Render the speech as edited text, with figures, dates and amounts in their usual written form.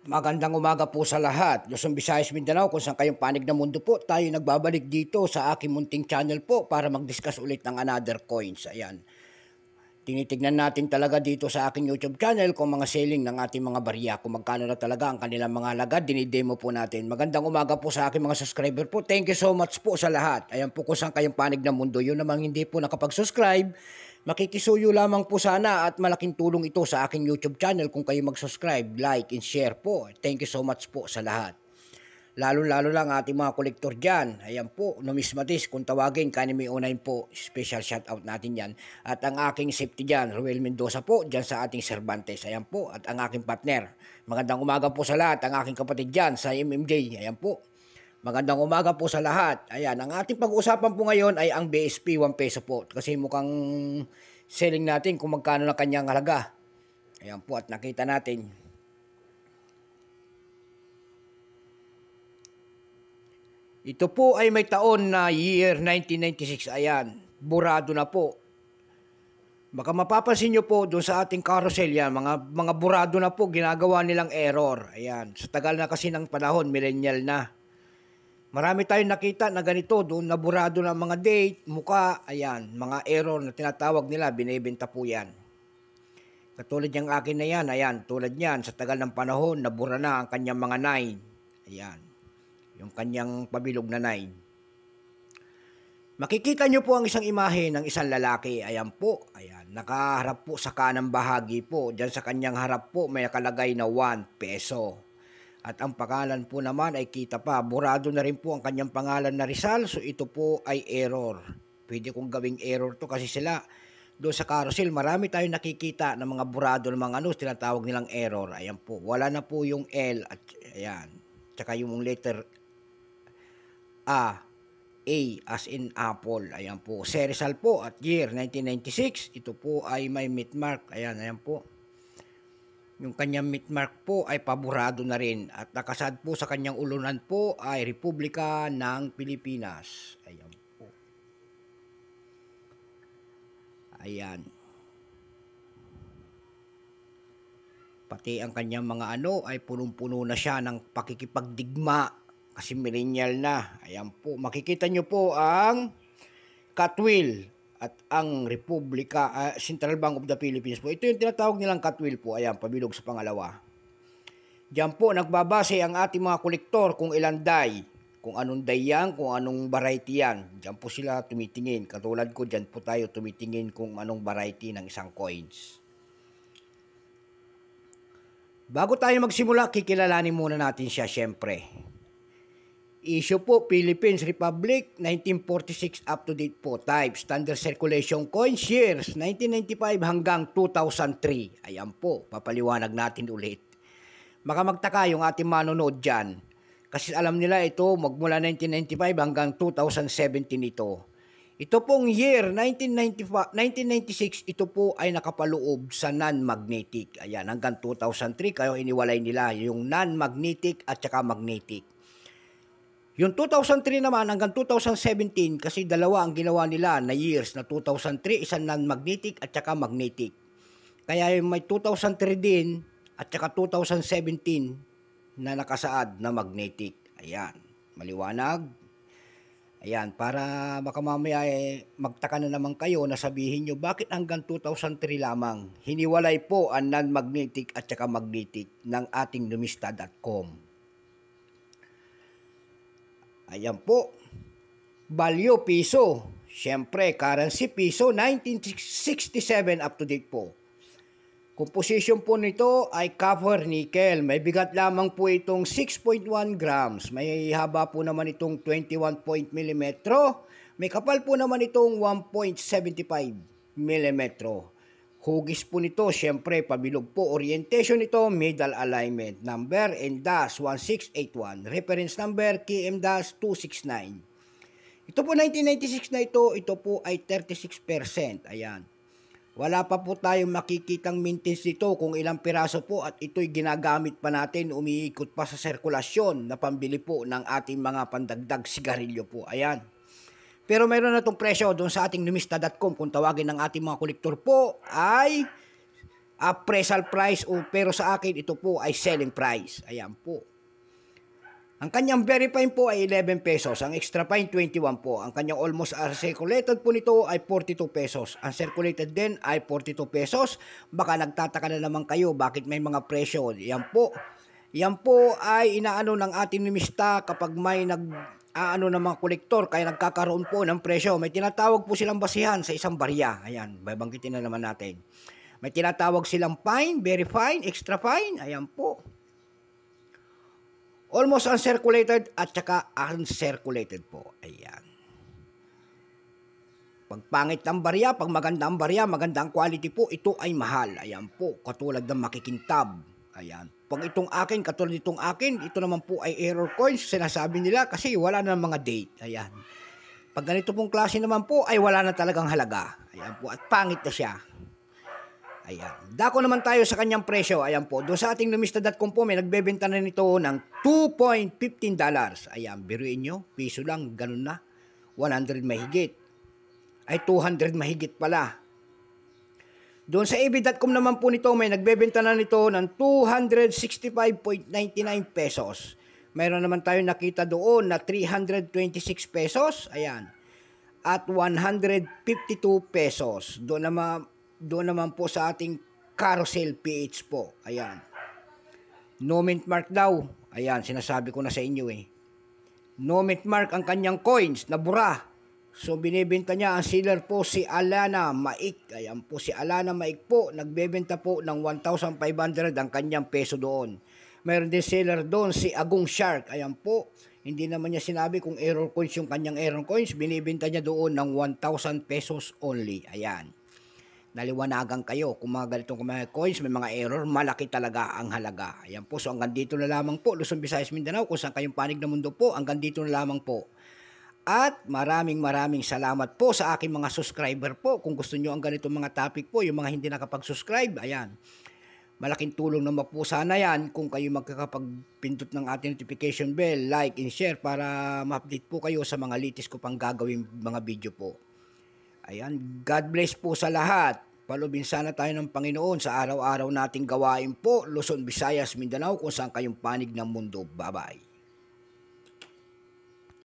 Magandang umaga po sa lahat. Luzon, Visayas, Mindanao, kung saan kayong panig ng mundo po, tayo nagbabalik dito sa aking munting channel po para mag-discuss ulit ng another coins. Ayan. Tinitignan natin talaga dito sa aking YouTube channel kung mga selling ng ating mga barya, kung magkano na talaga ang kanilang mga halaga, dinidemo po natin. Magandang umaga po sa aking mga subscriber po. Thank you so much po sa lahat. Ayan po kung saan kayong panig ng mundo. Yun namang hindi po nakapag-subscribe, makikisuyo lamang po sana at malaking tulong ito sa aking YouTube channel kung kayo mag-subscribe, like, and share po. Thank you so much po sa lahat. Lalo-lalo lang ating mga kolektor dyan. Ayan po, numismatis, kung tawagin, kanimi unahin po, special shoutout natin yan. At ang aking safety dyan, Ruel Mendoza po, dyan sa ating Cervantes. Ayan po, at ang aking partner. Magandang umaga po sa lahat, ang aking kapatid dyan sa MMJ. Ayan po. Magandang umaga po sa lahat. Ayan, ang ating pag-uusapan po ngayon ay ang BSP 1 peso po. Kasi mukhang selling natin kung magkano na kanyang halaga. Ayan po, at nakita natin. Ito po ay may taon na year 1996. Ayan, burado na po. Baka mapapansin nyo po doon sa ating carousel yan, mga burado na po, ginagawa nilang error. Ayan, sa tagal na kasi ng panahon, millennial na. Marami tayong nakita na ganito, doon na burado na mga date, muka, ayan, mga error na tinatawag nila, binibenta po yan. Katulad yung akin na yan, ayan, tulad yan, sa tagal ng panahon, nabura na ang kanyang mga 9. Ayan. Yung kanyang pabilog na 9. Makikita nyo po ang isang imahe ng isang lalaki. Ayan po. Ayan. Nakaharap po sa kanang bahagi po. Diyan sa kanyang harap po may nakalagay na 1 peso. At ang pangalan po naman ay kita pa. Burado na rin po ang kanyang pangalan na Rizal. So ito po ay error. Pwede kong gawing error to kasi sila doon sa carousel. Marami tayong nakikita ng mga burado ng mga tinatawag nilang error. Ayan po. Wala na po yung L at ayan. Tsaka yung letter A as in apple. Ayan po. Rizal po at year 1996. Ito po ay may meat mark. Ayan po. Yung kanyang meat mark po ay paborado na rin. At nakasad po sa kanyang ulunan po ay Republika ng Pilipinas. Ayan po. Ayan. Pati ang kanyang mga ay punong-puno na siya ng pakikipagdigma. Kasi millennial na. Ayan po. Makikita nyo po ang Catwill at ang Republika, Central Bank of the Philippines po. Ito yung tinatawag nilang Catwill po. Ayan, pabilog sa pangalawa. Diyan po, nagbabase ang ating mga kolektor kung ilan die. Kung anong die yan, kung anong variety yan. Diyan po sila tumitingin. Katulad ko, diyan po tayo tumitingin kung anong variety ng isang coins. Bago tayo magsimula, kikilalanin muna natin siya syempre. Issue po, Philippines Republic, 1946 up to date po. Type, standard circulation coins, years, 1995 hanggang 2003. Ayan po, papaliwanag natin ulit. Baka magtaka yung ating manonood dyan. Kasi alam nila ito, magmula 1995 hanggang 2017 ito. Ito pong year, 1996, ito po ay nakapaloob sa non-magnetic. Ayan, hanggang 2003, kayo iniwalay nila yung non-magnetic at saka magnetic. Yung 2003 naman hanggang 2017 kasi dalawa ang ginawa nila na years na 2003, isang non-magnetic at saka magnetic. Kaya yung may 2003 din at saka 2017 na nakasaad na magnetic. Ayan, maliwanag. Ayan, para baka mamaya magtaka na naman kayo na sabihin nyo bakit hanggang 2003 lamang. Hiniwalay po ang non-magnetic at saka magnetic ng ating numista.com. Ayan po. Value, piso. Siyempre, currency, piso, 1967 up to date po. Composition po nito ay copper nickel. May bigat lamang po itong 6.1 grams. May haba po naman itong 21 mm. May kapal po naman itong 1.75 mm. Hugis po nito, syempre, pabilog po. Orientation nito, middle alignment. Number, N-1681. Reference number, KM-269. Ito po, 1996 na ito po ay 36%. Ayan. Wala pa po tayong makikitang mintage dito kung ilang piraso po at ito'y ginagamit pa natin, umiikot pa sa sirkulasyon na pambili po ng ating mga pandagdag sigarilyo po. Ayan. Pero mayroon na itong presyo doon sa ating numista.com kung tawagin ng ating mga kolektor po ay appraisal price pero sa akin ito po ay selling price. Ayan po. Ang kanyang very fine po ay 11 pesos. Ang extra fine 21 po. Ang kanyang almost uncirculated po nito ay 42 pesos. Uncirculated din ay 42 pesos. Baka nagtataka na naman kayo bakit may mga presyo. Yan po. Yan po ay inaano ng ating nimista kapag may ng mga kolektor kaya nagkakaroon po ng presyo. May tinatawag po silang basihan sa isang barya. Ayan, babanggitin na naman natin. May tinatawag silang fine, very fine, extra fine. Ayan po. Almost uncirculated at saka uncirculated po. Ayan. Pag pangit ang barya, pag maganda ang barya, maganda ang quality po, ito ay mahal. Ayan po, katulad ng makikintab. Ayan. Pag itong akin, katulad itong akin, ito naman po ay error coins, sinasabi nila kasi wala na mga date. Ayan. Pag ganito pong klase naman po, ay wala na talagang halaga. Ayan po, at pangit na siya. Ayan. Dako naman tayo sa kanyang presyo. Ayan po. Doon sa ating lumista.com po, may nagbebenta na nito ng $2.15. Ayan. Biruin nyo. Piso lang. Ganun na. 100 mahigit. Ay 200 mahigit pala. Doon sa ab.com naman po nito, may nagbebenta na nito ng 265.99 pesos. Mayroon naman tayo nakita doon na 326 pesos. Ayan. At 152 pesos. Doon naman po sa ating Carousel PH po. Ayan. No mint mark daw. Ayan, sinasabi ko na sa inyo eh. No mint mark ang kanyang coins na bura. So, binibenta niya ang seller po si Alana Maik. Ayan po si Alana Maik po. Nagbebenta po ng 1,500 ang kanyang peso doon. Mayroon din seller doon si Agong Shark. Ayan po. Hindi naman niya sinabi kung error coins yung kanyang error coins. Binibenta niya doon ng 1,000 pesos only. Ayan. Naliwanagan kayo kung mga ganitong mga coins, may mga error, malaki talaga ang halaga. Ayan po, so hanggang dito na lamang po, Luzon, Visayas, Mindanao, kung saan kayong panig ng mundo po, hanggang dito na lamang po. At maraming salamat po sa aking mga subscriber po. Kung gusto nyo ang ganitong mga topic po, yung mga hindi nakapag-subscribe, ayan. Malaking tulong naman po sana yan kung kayo magkakapagpindot ng ating notification bell, like and share para ma-update po kayo sa mga latest ko pang gagawin mga video po. Ayan, God bless po sa lahat. Palubin sana tayo ng Panginoon sa araw-araw nating gawain po, Luzon, Visayas, Mindanao, kung saan kayong panig ng mundo. Bye-bye.